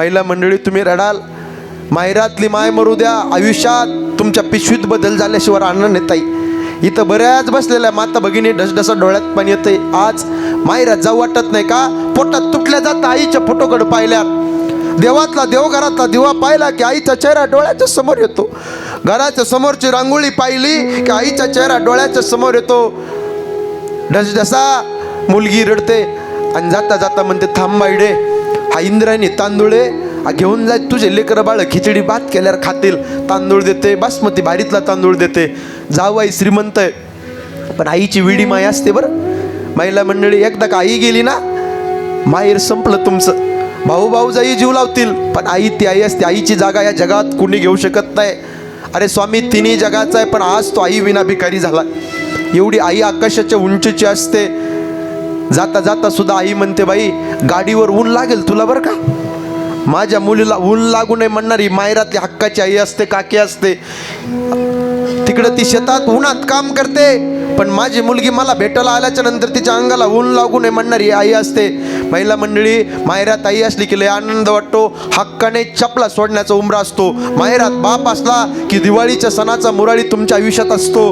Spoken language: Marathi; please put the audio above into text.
महिला मंडळी तुम्ही रडाल, माहेरातली माय मरू द्या, आयुष्यात तुमच्या पिशवीत बदल झाल्याशिवाय आनंद नेता येईल. इथं बऱ्याच बसलेल्या माता भगिनी ढसढसा डोळ्यात पाणी येते. आज माहेरात जाऊ वाटत नाही का? पोटात तुटल्या जात आईच्या फोटोकडे पाहिल्या, देवातला देवघरातला दिवा पाहिला की आईचा चेहरा डोळ्याच्या समोर येतो. घराच्या समोरची रांगोळी पाहिली की आईचा चेहरा डोळ्याच्या समोर येतो. ढसढसा मुलगी रडते आणि जाता जाता म्हणते, थांब बाईडे, हा इंद्रायणी तांदूळे घेऊन जाय, तुझे लेकरं बाळ खिचडी भात केल्यावर खातील. तांदूळ देते, बासमती भारीतला तांदूळ देते. जावई श्रीमंत आहे, पण आईची विडी माय असते बरं. महिला मंडळी, एकदा का आई गेली ना, माहेर संपलं तुमचं. भाऊ भाऊजाई जीव लावतील, पण आई ती आई असते. आईची जागा या जगात कुणी घेऊ शकत नाही. अरे स्वामी तिन्ही जगाचा आहे, पण आज तो आई विना भिकारी झाला. एवढी आई आकाशाच्या उंचीची असते. जाता जाता सुद्धा आई म्हणते, बाई गाडीवर ऊन लागेल तुला बरं का. माझ्या मुलीला ऊन लागू नये म्हणणारी माहेरातली हक्काची आई असते, काकी असते. तिकडं ती शेतात उन्हात काम करते, पण माझी मुलगी मला भेटायला आल्याच्या नंतर तिच्या अंगाला ऊन लागू नये म्हणणारी आई असते. महिला मंडळी, माहेरात आई असली की लय आनंद वाटतो. हक्काने चपला सोडण्याचा उमरा असतो. माहेरात बाप असला की दिवाळीच्या सणाचा मुराळी तुमच्या आयुष्यात असतो.